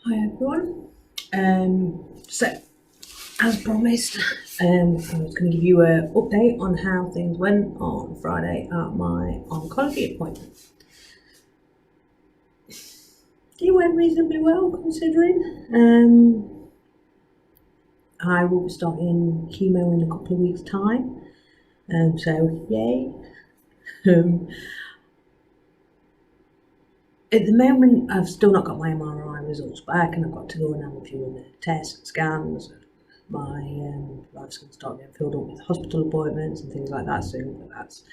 Hi everyone. So as promised, I was going to give you an update on how things went on Friday at my oncology appointment. It went reasonably well considering. I will be starting chemo in a couple of weeks' time. So yay. Um, at the moment, I've still not got my MRI results back, and I've got to go and have a few other tests and scans. My life's going to start getting filled up with hospital appointments and things like that soon, but that's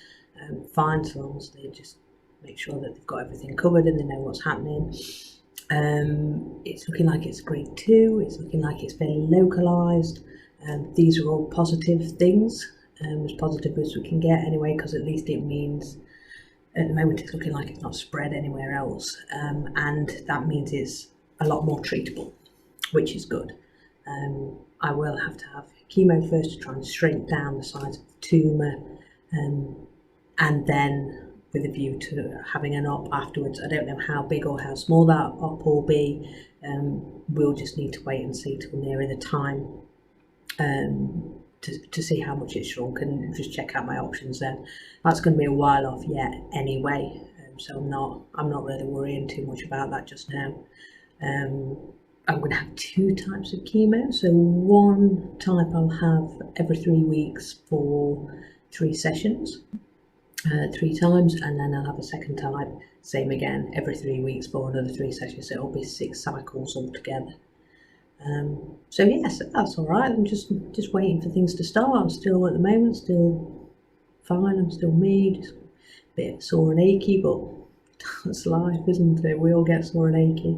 fine so long as they just make sure that they've got everything covered and they know what's happening. It's looking like it's grade 2, it's looking like it's fairly localised. These are all positive things, as positive as we can get anyway, because at least it means at the moment it's looking like it's not spread anywhere else, and that means it's a lot more treatable, which is good. I will have to have chemo first to try and shrink down the size of the tumour, and then with a view to having an op afterwards. I don't know how big or how small that op will be. We'll just need to wait and see till nearer the time, to see how much it's shrunk and just check out my options then. That's going to be a while off yet anyway, so I'm not really worrying too much about that just now. I'm going to have 2 types of chemo. So one type I'll have every 3 weeks for 3 sessions, 3 times, and then I'll have a second type, same again, every 3 weeks for another 3 sessions. So it'll be 6 cycles altogether. So yes, that's all right. I'm just waiting for things to start. I'm still at the moment still fine. I'm still me, just a bit sore and achy, but that's life, isn't it? We all get sore and achy.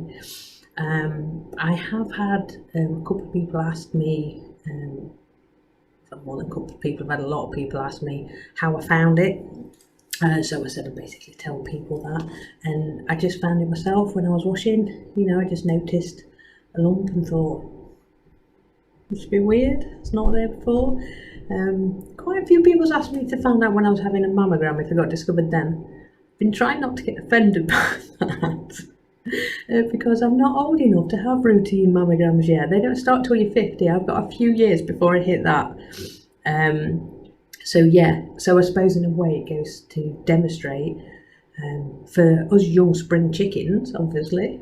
I have had a couple of people ask me, more than a couple of people, I've had a lot of people ask me how I found it. So I said I'd basically tell people that, and I just found it myself when I was washing. I just noticed a lump and thought, it's a bit weird, it's not there before. Quite a few people asked me to find out when I was having a mammogram if it got discovered then. I've been trying not to get offended by that. Because I'm not old enough to have routine mammograms yet. They don't start till you're 50. I've got a few years before I hit that. So I suppose in a way it goes to demonstrate, for us young spring chickens, obviously,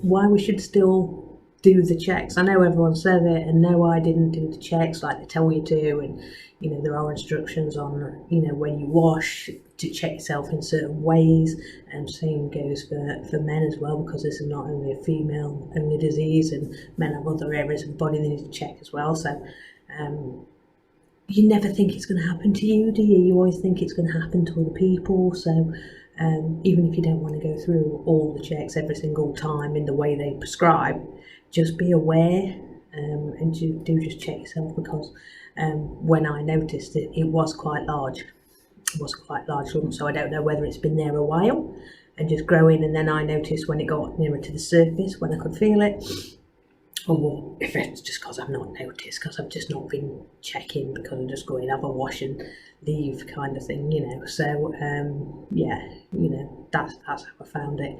why we should still do the checks. I know everyone says it, and no, I didn't do the checks like they tell you to, and there are instructions on when you wash to check yourself in certain ways, and same goes for men as well, because this is not only a female only disease, and men have other areas of the body they need to check as well. So you never think it's going to happen to you, do you? You always think it's going to happen to other people. So even if you don't want to go through all the checks every single time in the way they prescribe, just be aware, and do just check yourself, because when I noticed it, it was quite large. It was quite large lump, so I don't know whether it's been there a while and just growing, and then I noticed when it got nearer to the surface, when I could feel it, or if it's just because I've not noticed, because I've just not been checking, because I'm just going have a wash and leave kind of thing, So yeah, that's how I found it.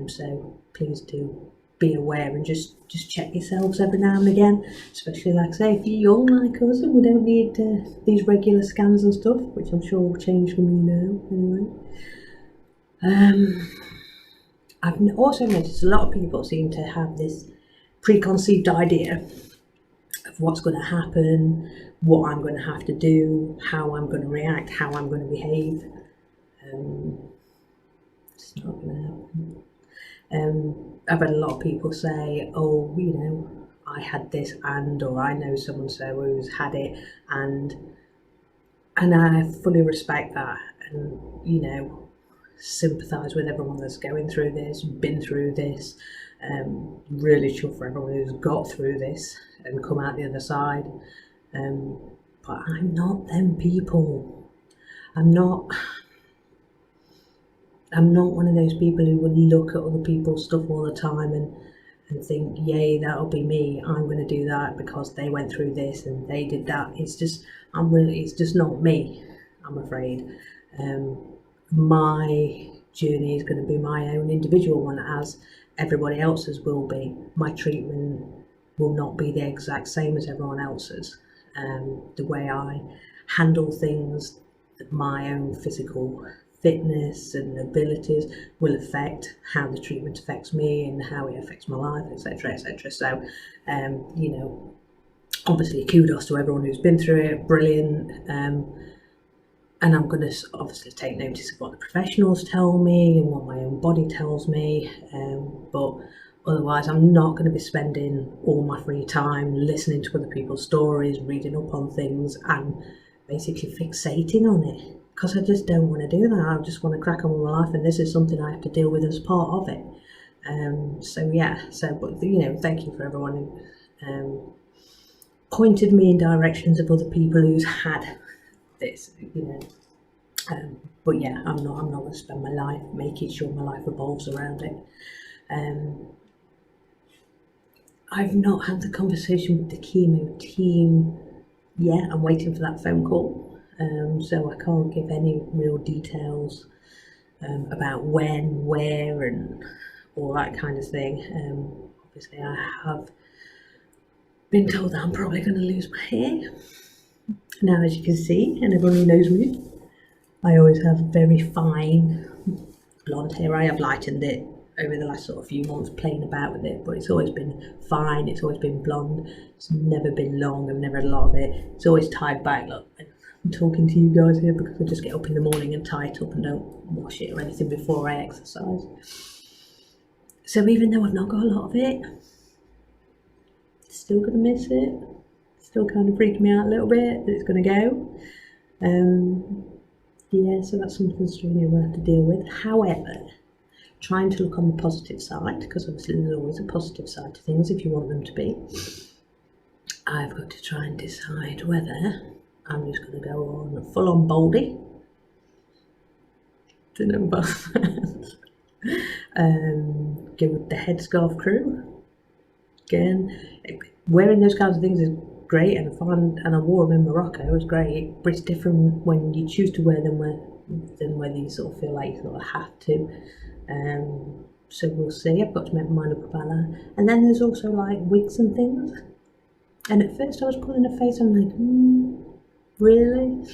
So please do be aware and just check yourselves every now and again, especially like I say, if you're young like us and we don't need these regular scans and stuff, which I'm sure will change for me now anyway. I've also noticed a lot of people seem to have this preconceived idea of what's going to happen, what I'm going to have to do, how I'm going to react, how I'm going to behave. It's not going to happen. I've had a lot of people say, oh, I had this, or I know someone so who's had it, and I fully respect that, and sympathise with everyone that's going through this, been through this. Really sure for everyone who's got through this and come out the other side. But I'm not them people. I'm not one of those people who would look at other people's stuff all the time and think, yay, that'll be me. I'm going to do that because they went through this and they did that. It's just not me, I'm afraid. My journey is going to be my own individual one, as everybody else's will be. My treatment will not be the exact same as everyone else's. The way I handle things, my own physical fitness and abilities will affect how the treatment affects me and how it affects my life, etc., etc. So, you know, obviously kudos to everyone who's been through it, brilliant. And I'm going to obviously take notice of what the professionals tell me and what my own body tells me, but otherwise I'm not going to be spending all my free time listening to other people's stories, reading up on things and basically fixating on it, because I just don't want to do that. I just want to crack on with my life, and this is something I have to deal with as part of it. But you know, thank you for everyone who pointed me in directions of other people who's had this, you know. But yeah, I'm not going to spend my life making sure my life revolves around it. I've not had the conversation with the chemo team yet. I'm waiting for that phone call, so I can't give any real details about when, where, and all that kind of thing. Obviously, I have been told that I'm probably going to lose my hair. Now, as you can see, and everyone who knows me, I always have very fine blonde hair. I have lightened it over the last sort of few months, playing about with it, but it's always been fine. It's always been blonde. It's never been long. I've never had a lot of it. It's always tied back. Look, I'm talking to you guys here because I just get up in the morning and tie it up and don't wash it or anything before I exercise. So even though I've not got a lot of it, still gonna miss it. Still kind of freaking me out a little bit that it's gonna go. Yeah, so that's something strange we'll have to deal with. However, trying to look on the positive side, because obviously there's always a positive side to things if you want them to be, I've got to try and decide whether I'm just going to go on full on Baldy. Don't know about that. Go with the headscarf crew. Again, wearing those kinds of things is great and fun, and I wore them in Morocco. It was great, but it's different when you choose to wear them than whether you sort of feel like you sort of have to. So we'll see. I've got to make my mind up about that. And then there's also like wigs and things. And at first I was pulling a face. I'm like, really?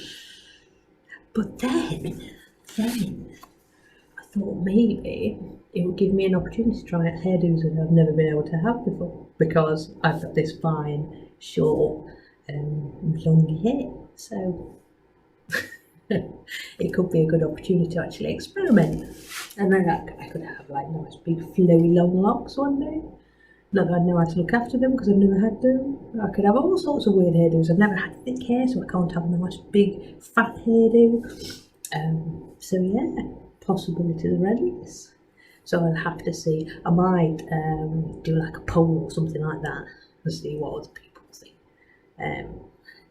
But then I thought maybe it would give me an opportunity to try out hairdos that I've never been able to have before, because I've got this fine, short, blondie hair. So it could be a good opportunity to actually experiment. And then I could have like nice big flowy long locks one day. Not that I know how to look after them because I've never had them. I could have all sorts of weird hairdos. I've never had thick hair, so I can't have a nice big fat hairdo. So yeah, possibilities are endless. So I'll have to see. I might do like a poll or something like that and see what other people think.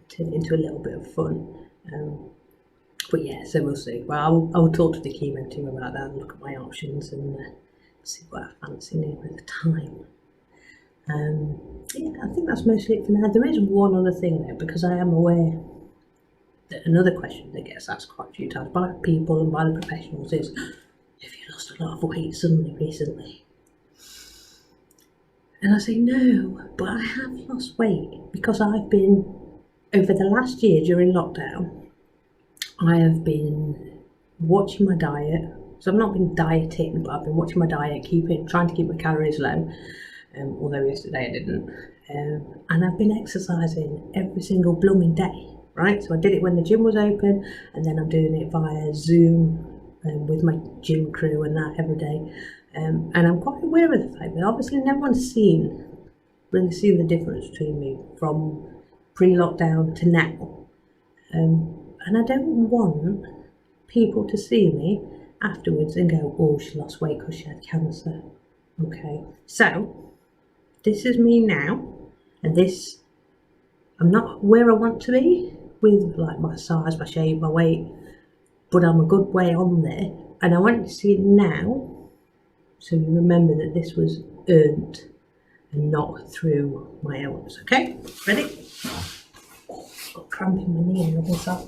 Turn it into a little bit of fun. But yeah, so we'll see. Well, I'll talk to the chemo team about that and look at my options and see what I fancy near at the time. Yeah, I think that's mostly it for now. There is one other thing though, because I am aware that another question that gets asked quite a few times by people and by the professionals is, have you lost a lot of weight suddenly recently? And I say no, but I have lost weight because I've been, over the last year during lockdown, I have been watching my diet. So I've not been dieting, but I've been watching my diet, trying to keep my calories low. Although yesterday I didn't. And I've been exercising every single blooming day, right? So I did it when the gym was open, and then I'm doing it via Zoom with my gym crew and that every day. And I'm quite aware of the fact that obviously no one's really seen the difference between me from pre-lockdown to now. And I don't want people to see me afterwards and go, oh, she lost weight because she had cancer. Okay, so this is me now, and I'm not where I want to be with like my size, my shape, my weight, but I'm a good way on there, and I want you to see it now, so you remember that this was earned and not through my illness. Okay, ready? Oh, I've got cramp in my knee and all that.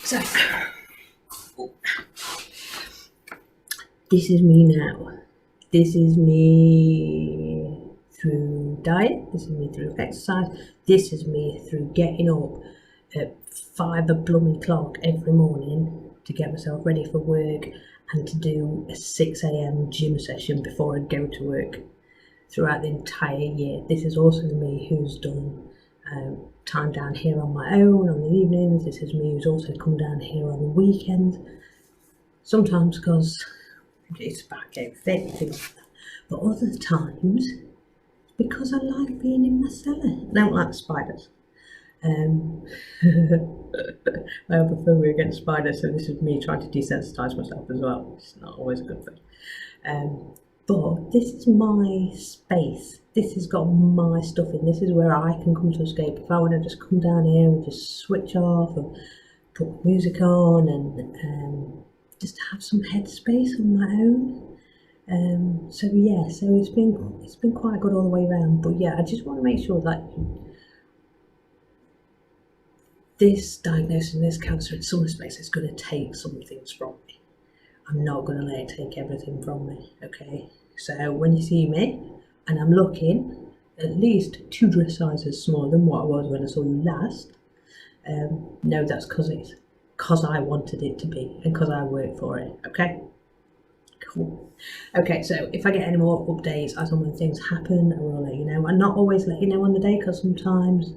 So, this is me now. This is me through diet, this is me through exercise, this is me through getting up at 5 o'clock every morning to get myself ready for work and to do a 6 a.m. gym session before I go to work throughout the entire year. This is also me who's done time down here on my own on the evenings. This is me who's also come down here on the weekends, sometimes because it's backache, things like that, but other times because I like being in my cellar. I don't like spiders. My phobia against spiders, so this is me trying to desensitize myself as well. It's not always a good thing. But this is my space. This has got my stuff in. This is where I can come to escape. If I want to just come down here and just switch off and put music on and just have some headspace on my own. So yeah, so it's been quite good all the way around. But yeah, I just want to make sure that this diagnosis and this cancer in some respects is going to take some things from me. I'm not going to let it take everything from me, okay? So when you see me and I'm looking at least 2 dress sizes smaller than what I was when I saw you last, no, that's because I wanted it to be and because I worked for it, okay? Cool. Okay, so if I get any more updates as and when things happen, I will let you know. And not always let you know on the day, because sometimes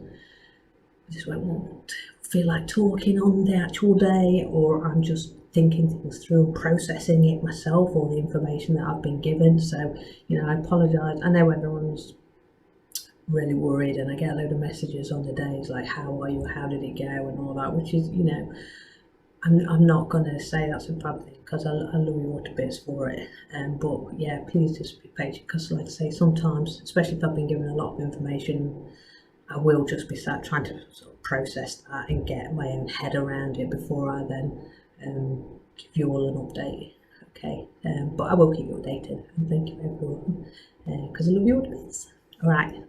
I just won't feel like talking on the actual day, or I'm just thinking things through, processing it myself, or the information that I've been given. So, I apologise. I know everyone's really worried, and I get a load of messages on the days like, how are you, how did it go, and all that, which is, I'm not going to say that's a bad thing, because I love you all to bits for it. But yeah, please just be patient, because like I say, sometimes, especially if I've been given a lot of information, I will just be sat trying to sort of process that and get my own head around it before I then give you all an update. Okay, but I will keep you updated, and thank you everyone, because I love you all to bits. All right.